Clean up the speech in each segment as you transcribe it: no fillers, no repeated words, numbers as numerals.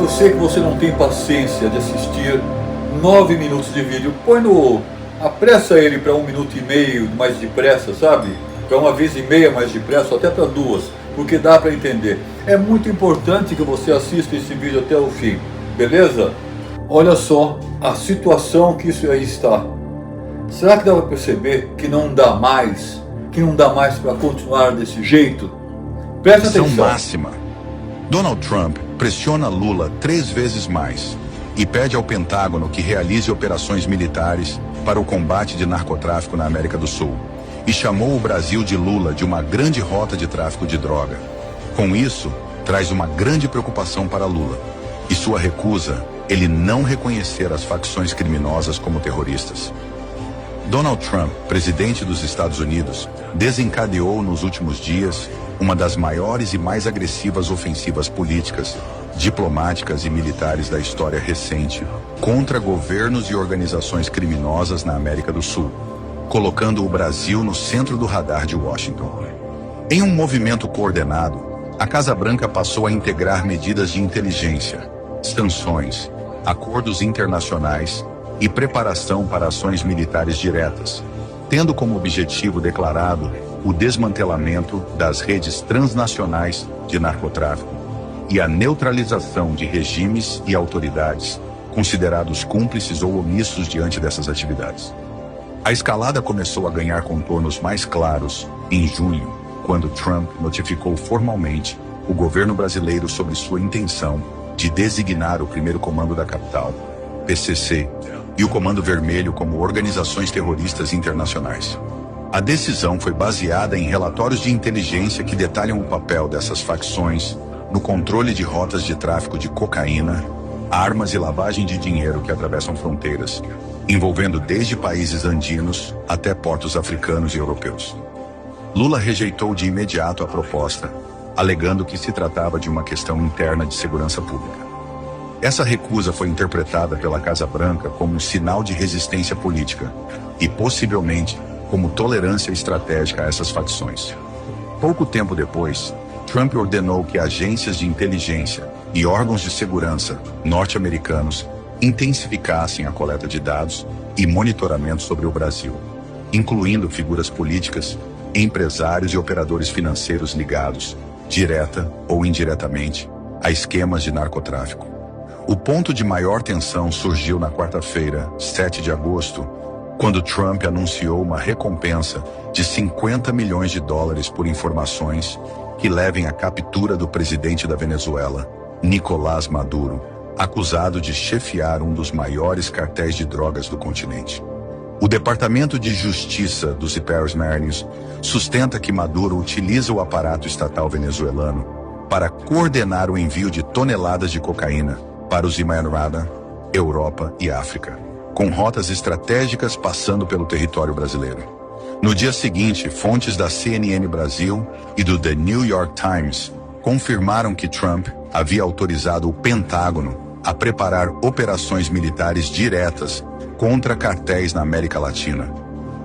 Eu sei que você não tem paciência de assistir 9 minutos de vídeo. Põe no... apressa ele para 1 minuto e meio mais depressa, sabe? Para 1,5 vezes mais depressa, até para 2, porque dá para entender. É muito importante que você assista esse vídeo até o fim, beleza? Olha só a situação que isso aí está. Será que dá para perceber que não dá mais? Que não dá mais para continuar desse jeito? Presta atenção. Máxima. Donald Trump pressiona Lula 3 vezes mais e pede ao Pentágono que realize operações militares para o combate de narcotráfico na América do Sul e chamou o Brasil de Lula de uma grande rota de tráfico de droga. Com isso, traz uma grande preocupação para Lula e sua recusa ele não reconhecer as facções criminosas como terroristas. Donald Trump, presidente dos Estados Unidos, desencadeou nos últimos dias uma das maiores e mais agressivas ofensivas políticas, diplomáticas e militares da história recente contra governos e organizações criminosas na América do Sul, colocando o Brasil no centro do radar de Washington. Em um movimento coordenado, a Casa Branca passou a integrar medidas de inteligência, sanções, acordos internacionais e preparação para ações militares diretas, tendo como objetivo declarado o desmantelamento das redes transnacionais de narcotráfico e a neutralização de regimes e autoridades considerados cúmplices ou omissos diante dessas atividades. A escalada começou a ganhar contornos mais claros em junho, quando Trump notificou formalmente o governo brasileiro sobre sua intenção de designar o Primeiro Comando da Capital, PCC, e o Comando Vermelho como organizações terroristas internacionais. A decisão foi baseada em relatórios de inteligência que detalham o papel dessas facções no controle de rotas de tráfico de cocaína, armas e lavagem de dinheiro que atravessam fronteiras, envolvendo desde países andinos até portos africanos e europeus. Lula rejeitou de imediato a proposta, alegando que se tratava de uma questão interna de segurança pública. Essa recusa foi interpretada pela Casa Branca como um sinal de resistência política e, possivelmente, como tolerância estratégica a essas facções. Pouco tempo depois, Trump ordenou que agências de inteligência e órgãos de segurança norte-americanos intensificassem a coleta de dados e monitoramento sobre o Brasil, incluindo figuras políticas, empresários e operadores financeiros ligados, direta ou indiretamente, a esquemas de narcotráfico. O ponto de maior tensão surgiu na quarta-feira, 7 de agosto, quando Trump anunciou uma recompensa de $50 milhões por informações que levem à captura do presidente da Venezuela, Nicolás Maduro, acusado de chefiar um dos maiores cartéis de drogas do continente. O Departamento de Justiça dos Estados Unidos sustenta que Maduro utiliza o aparato estatal venezuelano para coordenar o envio de toneladas de cocaína para os Emirados, Europa e África, com rotas estratégicas passando pelo território brasileiro. No dia seguinte, fontes da CNN Brasil e do The New York Times confirmaram que Trump havia autorizado o Pentágono a preparar operações militares diretas contra cartéis na América Latina,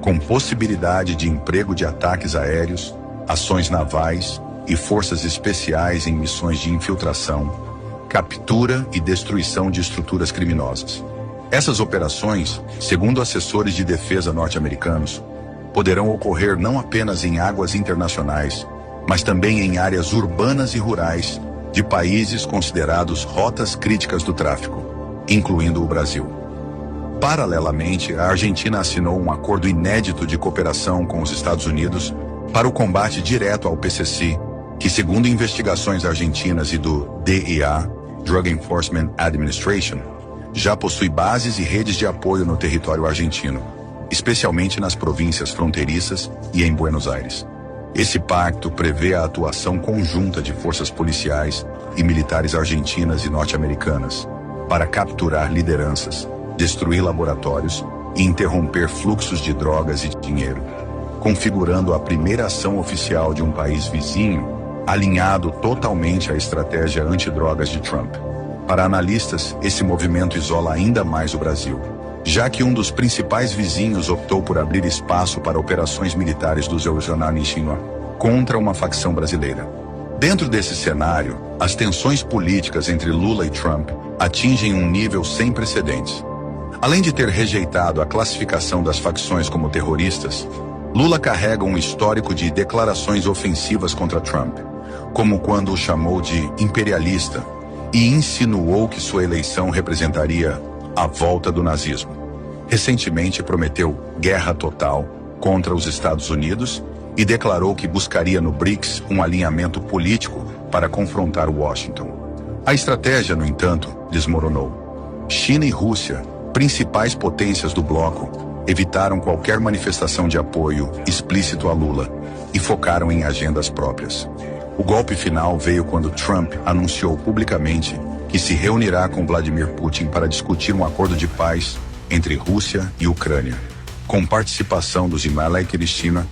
com possibilidade de emprego de ataques aéreos, ações navais e forças especiais em missões de infiltração, captura e destruição de estruturas criminosas. Essas operações, segundo assessores de defesa norte-americanos, poderão ocorrer não apenas em águas internacionais, mas também em áreas urbanas e rurais de países considerados rotas críticas do tráfico, incluindo o Brasil. Paralelamente, a Argentina assinou um acordo inédito de cooperação com os Estados Unidos para o combate direto ao PCC, que, segundo investigações argentinas e do DEA, Drug Enforcement Administration, já possui bases e redes de apoio no território argentino, especialmente nas províncias fronteiriças e em Buenos Aires. Esse pacto prevê a atuação conjunta de forças policiais e militares argentinas e norte-americanas para capturar lideranças, destruir laboratórios e interromper fluxos de drogas e dinheiro, configurando a primeira ação oficial de um país vizinho alinhado totalmente à estratégia antidrogas de Trump. Para analistas, esse movimento isola ainda mais o Brasil, já que um dos principais vizinhos optou por abrir espaço para operações militares dos Eusananishinwa contra uma facção brasileira. Dentro desse cenário, as tensões políticas entre Lula e Trump atingem um nível sem precedentes. Além de ter rejeitado a classificação das facções como terroristas, Lula carrega um histórico de declarações ofensivas contra Trump, como quando o chamou de imperialista e insinuou que sua eleição representaria a volta do nazismo. Recentemente prometeu guerra total contra os Estados Unidos e declarou que buscaria no BRICS um alinhamento político para confrontar Washington. A estratégia, no entanto, desmoronou. China e Rússia, principais potências do bloco, evitaram qualquer manifestação de apoio explícito a Lula e focaram em agendas próprias. O golpe final veio quando Trump anunciou publicamente que se reunirá com Vladimir Putin para discutir um acordo de paz entre Rússia e Ucrânia, com participação dos Himalaya Cristina,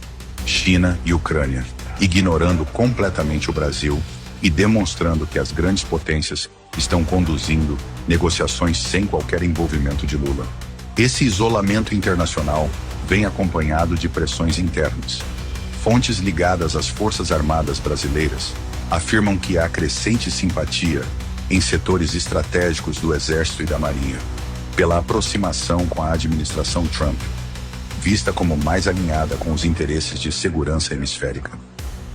China e Ucrânia, ignorando completamente o Brasil e demonstrando que as grandes potências estão conduzindo negociações sem qualquer envolvimento de Lula. Esse isolamento internacional vem acompanhado de pressões internas. Fontes ligadas às Forças Armadas brasileiras afirmam que há crescente simpatia em setores estratégicos do Exército e da Marinha pela aproximação com a administração Trump, vista como mais alinhada com os interesses de segurança hemisférica.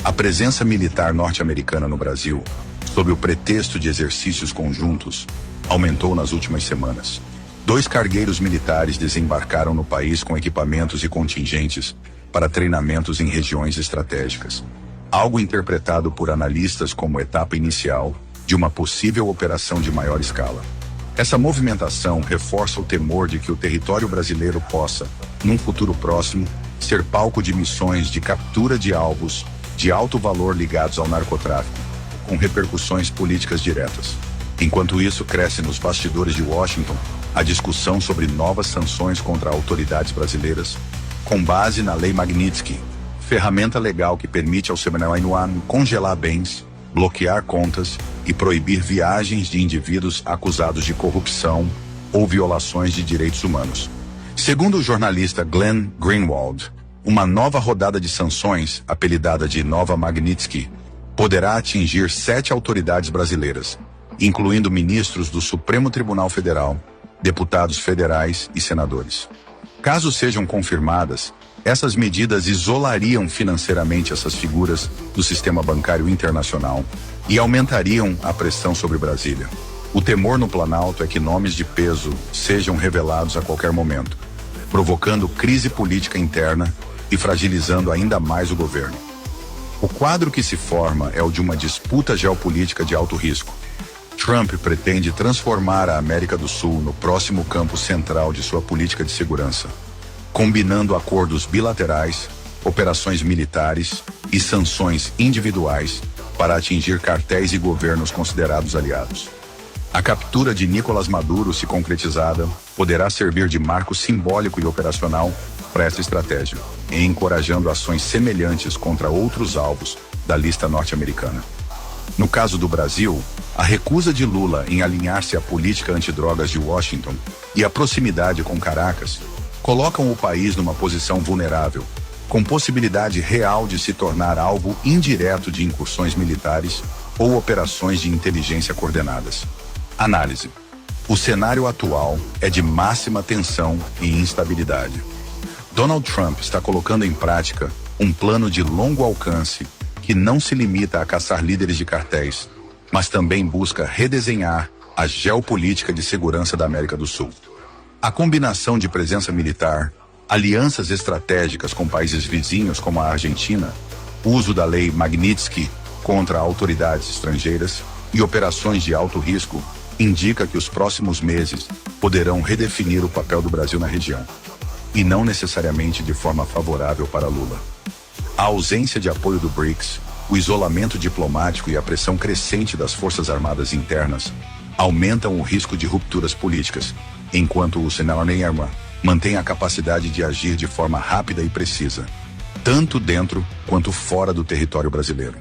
A presença militar norte-americana no Brasil, sob o pretexto de exercícios conjuntos, aumentou nas últimas semanas. 2 cargueiros militares desembarcaram no país com equipamentos e contingentes para treinamentos em regiões estratégicas, algo interpretado por analistas como etapa inicial de uma possível operação de maior escala. Essa movimentação reforça o temor de que o território brasileiro possa, num futuro próximo, ser palco de missões de captura de alvos de alto valor ligados ao narcotráfico, com repercussões políticas diretas. Enquanto isso, cresce nos bastidores de Washington a discussão sobre novas sanções contra autoridades brasileiras, com base na Lei Magnitsky, ferramenta legal que permite ao CNMA congelar bens, bloquear contas e proibir viagens de indivíduos acusados de corrupção ou violações de direitos humanos. Segundo o jornalista Glenn Greenwald, uma nova rodada de sanções, apelidada de Nova Magnitsky, poderá atingir 7 autoridades brasileiras, incluindo ministros do Supremo Tribunal Federal, deputados federais e senadores. Caso sejam confirmadas, essas medidas isolariam financeiramente essas figuras do sistema bancário internacional e aumentariam a pressão sobre Brasília. O temor no Planalto é que nomes de peso sejam revelados a qualquer momento, provocando crise política interna e fragilizando ainda mais o governo. O quadro que se forma é o de uma disputa geopolítica de alto risco. Trump pretende transformar a América do Sul no próximo campo central de sua política de segurança, combinando acordos bilaterais, operações militares e sanções individuais para atingir cartéis e governos considerados aliados. A captura de Nicolás Maduro, se concretizada, poderá servir de marco simbólico e operacional para essa estratégia, encorajando ações semelhantes contra outros alvos da lista norte-americana. No caso do Brasil, a recusa de Lula em alinhar-se à política antidrogas de Washington e a proximidade com Caracas colocam o país numa posição vulnerável, com possibilidade real de se tornar alvo indireto de incursões militares ou operações de inteligência coordenadas. Análise. O cenário atual é de máxima tensão e instabilidade. Donald Trump está colocando em prática um plano de longo alcance que não se limita a caçar líderes de cartéis, mas também busca redesenhar a geopolítica de segurança da América do Sul. A combinação de presença militar, alianças estratégicas com países vizinhos como a Argentina, uso da Lei Magnitsky contra autoridades estrangeiras e operações de alto risco indica que os próximos meses poderão redefinir o papel do Brasil na região, e não necessariamente de forma favorável para Lula. A ausência de apoio do BRICS, o isolamento diplomático e a pressão crescente das Forças Armadas internas aumentam o risco de rupturas políticas, enquanto o CNMA mantém a capacidade de agir de forma rápida e precisa, tanto dentro quanto fora do território brasileiro.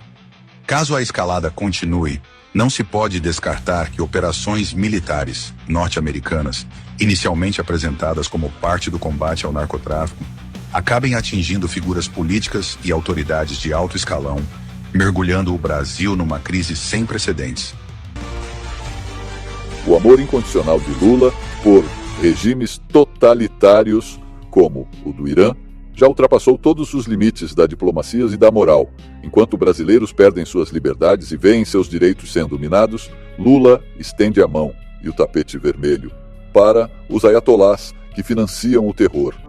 Caso a escalada continue, não se pode descartar que operações militares norte-americanas, inicialmente apresentadas como parte do combate ao narcotráfico, acabem atingindo figuras políticas e autoridades de alto escalão mergulhando o Brasil numa crise sem precedentes. O amor incondicional de Lula por regimes totalitários, como o do Irã, já ultrapassou todos os limites da diplomacia e da moral. Enquanto brasileiros perdem suas liberdades e veem seus direitos sendo minados, Lula estende a mão e o tapete vermelho para os aiatolás que financiam o terror.